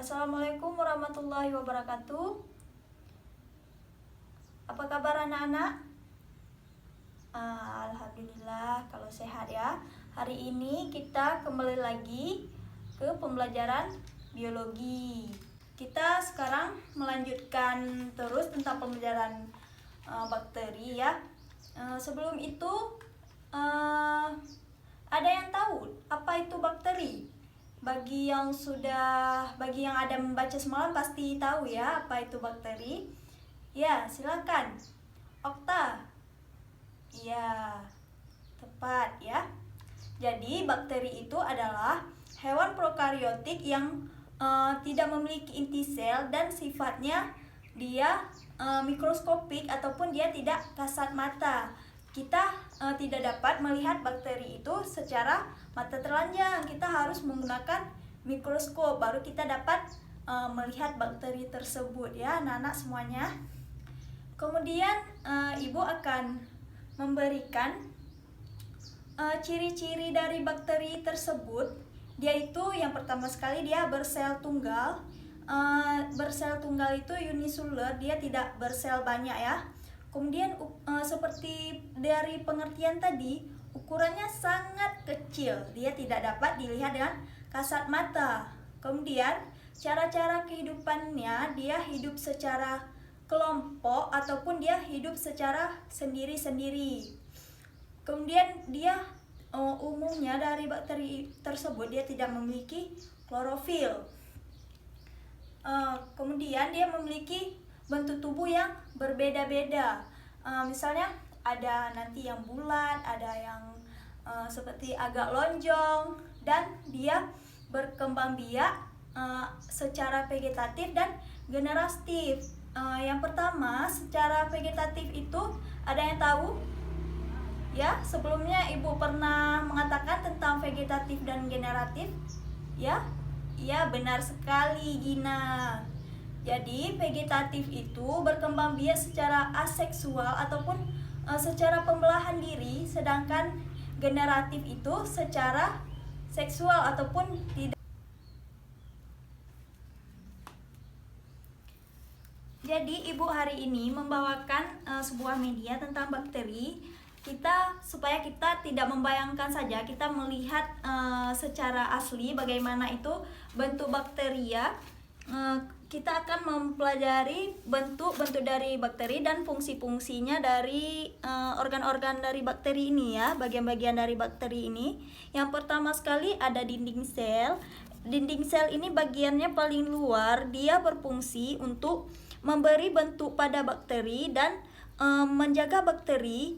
Assalamualaikum warahmatullahi wabarakatuh. Apa kabar anak-anak? Alhamdulillah kalau sehat ya. Hari ini kita kembali lagi ke pembelajaran biologi. Kita sekarang melanjutkan terus tentang pembelajaran bakteri ya. Sebelum itu ada yang tahu apa itu bakteri? Bagi yang ada membaca semalam pasti tahu ya apa itu bakteri. Ya, silakan. Okta. Ya, tepat ya. Jadi bakteri itu adalah hewan prokariotik yang tidak memiliki inti sel dan sifatnya dia mikroskopik ataupun dia tidak kasat mata. Kita tidak dapat melihat bakteri itu secara mata telanjang. Kita harus menggunakan mikroskop baru kita dapat melihat bakteri tersebut ya anak-anak semuanya. Kemudian ibu akan memberikan ciri-ciri dari bakteri tersebut. Dia itu yang pertama sekali dia bersel tunggal. Bersel tunggal itu unicellular, dia tidak bersel banyak ya. Kemudian seperti dari pengertian tadi, ukurannya sangat kecil, dia tidak dapat dilihat dengan kasat mata. Kemudian cara-cara kehidupannya, dia hidup secara kelompok ataupun dia hidup secara sendiri-sendiri. Kemudian dia umumnya dari bakteri tersebut dia tidak memiliki klorofil. Kemudian dia memiliki bentuk tubuh yang berbeda-beda. Misalnya ada nanti yang bulat, ada yang seperti agak lonjong, dan dia berkembang biak secara vegetatif dan generatif. Yang pertama, secara vegetatif itu ada yang tahu? Ya, sebelumnya ibu pernah mengatakan tentang vegetatif dan generatif. Ya, ya benar sekali Gina. Jadi vegetatif itu berkembang biak secara aseksual ataupun secara pembelahan diri, sedangkan generatif itu secara seksual ataupun tidak. Jadi ibu hari ini membawakan sebuah media tentang bakteri. Supaya kita tidak membayangkan saja, kita melihat secara asli bagaimana itu bentuk bakteri ya. Kita akan mempelajari bentuk-bentuk dari bakteri dan fungsi-fungsinya dari organ-organ dari bakteri ini ya, bagian-bagian dari bakteri ini. Yang pertama sekali ada dinding sel. Dinding sel ini bagiannya paling luar, dia berfungsi untuk memberi bentuk pada bakteri dan menjaga bakteri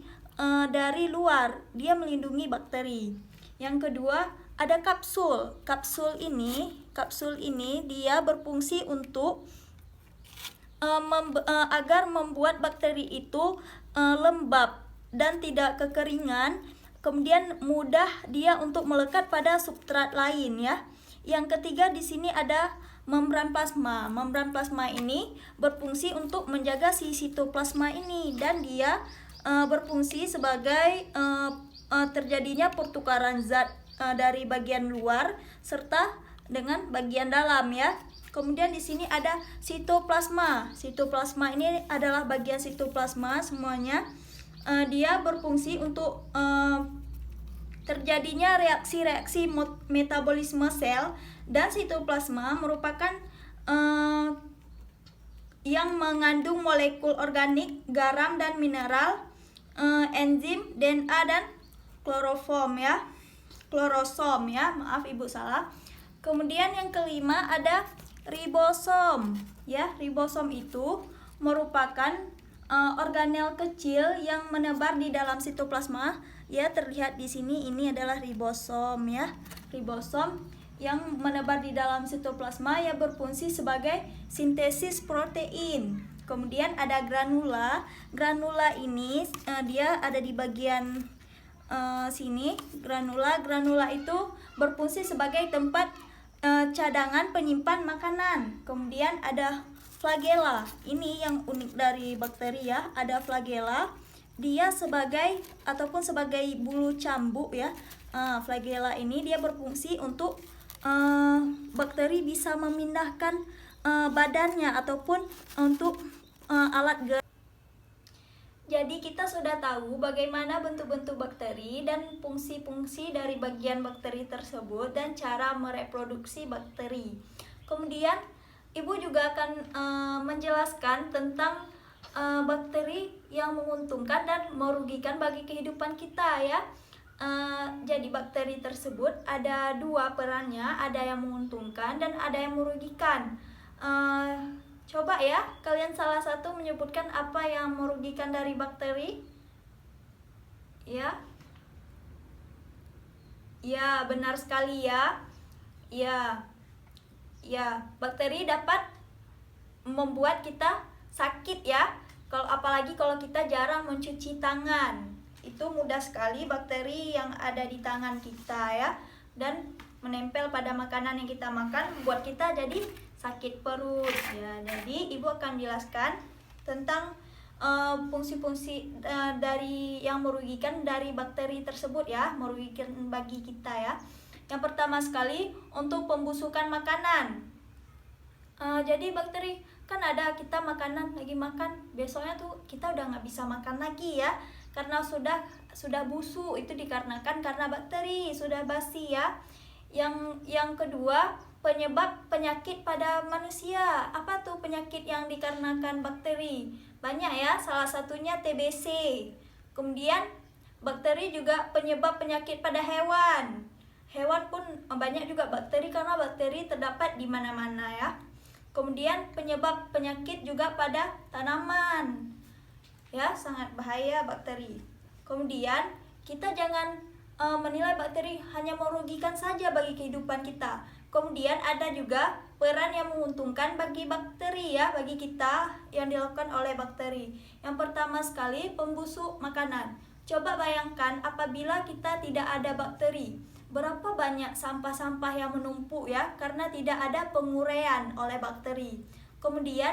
dari luar, dia melindungi bakteri. Yang kedua ada kapsul. Kapsul ini dia berfungsi untuk agar membuat bakteri itu lembab dan tidak kekeringan. Kemudian mudah dia untuk melekat pada substrat lain ya. Yang ketiga di sini ada membran plasma. Membran plasma ini berfungsi untuk menjaga si sitoplasma ini dan dia berfungsi sebagai terjadinya pertukaran zat dari bagian luar serta dengan bagian dalam ya. Kemudian di sini ada sitoplasma. Sitoplasma ini adalah bagian sitoplasma semuanya. Dia berfungsi untuk terjadinya reaksi-reaksi metabolisme sel, dan sitoplasma merupakan yang mengandung molekul organik, garam dan mineral, enzim, DNA dan klorosom ya. Maaf ibu salah. Kemudian yang kelima ada ribosom ya. Ribosom itu merupakan organel kecil yang menebar di dalam sitoplasma ya, terlihat di sini ini adalah ribosom ya. Ribosom yang menebar di dalam sitoplasma ya, berfungsi sebagai sintesis protein. Kemudian ada granula. Granula ini dia ada di bagian sini. Granula itu berfungsi sebagai tempat cadangan penyimpan makanan. Kemudian ada flagella. Ini yang unik dari bakteri ya. Ada flagella. Dia sebagai bulu cambuk ya. Flagella ini dia berfungsi untuk bakteri bisa memindahkan badannya ataupun untuk alat gerak. Jadi kita sudah tahu bagaimana bentuk-bentuk bakteri dan fungsi-fungsi dari bagian bakteri tersebut dan cara mereproduksi bakteri. Kemudian Ibu juga akan menjelaskan tentang bakteri yang menguntungkan dan merugikan bagi kehidupan kita ya. Jadi bakteri tersebut ada dua perannya, ada yang menguntungkan dan ada yang merugikan. Coba ya, kalian salah satu menyebutkan apa yang merugikan dari bakteri. Ya. Ya, benar sekali ya. Ya, bakteri dapat membuat kita sakit ya. Apalagi kalau kita jarang mencuci tangan. Itu mudah sekali bakteri yang ada di tangan kita ya, dan menempel pada makanan yang kita makan, membuat kita jadi sakit perut ya. Jadi Ibu akan jelaskan tentang fungsi-fungsi dari yang merugikan dari bakteri tersebut ya, merugikan bagi kita ya. Yang pertama sekali untuk pembusukan makanan. Jadi bakteri kan ada, kita makanan lagi makan, besoknya tuh kita udah nggak bisa makan lagi ya, karena sudah busuk. Itu dikarenakan karena bakteri sudah basi ya. Yang kedua, penyebab penyakit pada manusia. Apa tuh penyakit yang dikarenakan bakteri? Banyak ya, salah satunya TBC. Kemudian bakteri juga penyebab penyakit pada hewan. Hewan pun banyak juga bakteri karena bakteri terdapat di mana-mana ya. Kemudian penyebab penyakit juga pada tanaman. Ya, sangat bahaya bakteri. Kemudian kita jangan menilai bakteri hanya merugikan saja bagi kehidupan kita. Kemudian ada juga peran yang menguntungkan bagi bakteri ya, bagi kita yang dilakukan oleh bakteri. Yang pertama sekali, pembusuk makanan. Coba bayangkan apabila kita tidak ada bakteri, berapa banyak sampah-sampah yang menumpuk ya, karena tidak ada penguraian oleh bakteri. Kemudian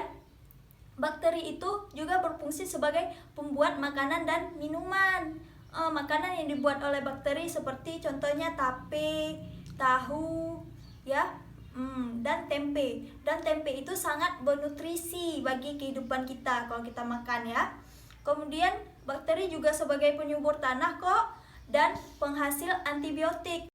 bakteri itu juga berfungsi sebagai pembuat makanan dan minuman. Makanan yang dibuat oleh bakteri seperti contohnya tape, tahu, ya, dan tempe. Dan tempe itu sangat bernutrisi bagi kehidupan kita kalau kita makan ya. Kemudian bakteri juga sebagai penyubur tanah kok dan penghasil antibiotik.